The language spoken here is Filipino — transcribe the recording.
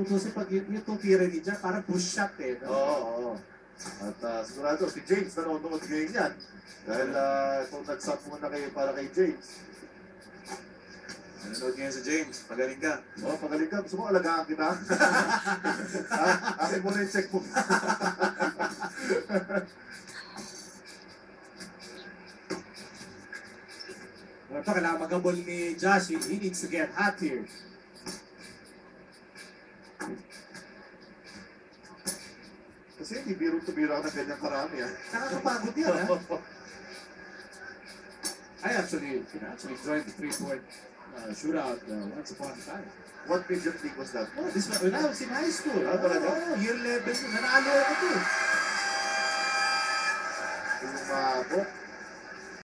tutusin pag yung tira ni Jack, parang push shot eh. No? Oo. At sigurado, si James nanonood ngayon yan. Dahil kung nag-sub muna kayo para kay James. Nanonood ngayon si James. Pagaling ka. Pagaling ka. Gusto mo alagaan kita? Akin mo na yung check mo. Ito, kailangan magabol ni Josh. He needs to get hot here. Kasi hindi biro-to-biro ako ng ganyang karami. Nakakapagod yan, ha? I actually joined the three-point shootout once upon a time. What midget league was that? Oh, this was when I was in high school. Talaga? Year 11. Nanalo ako to. Yung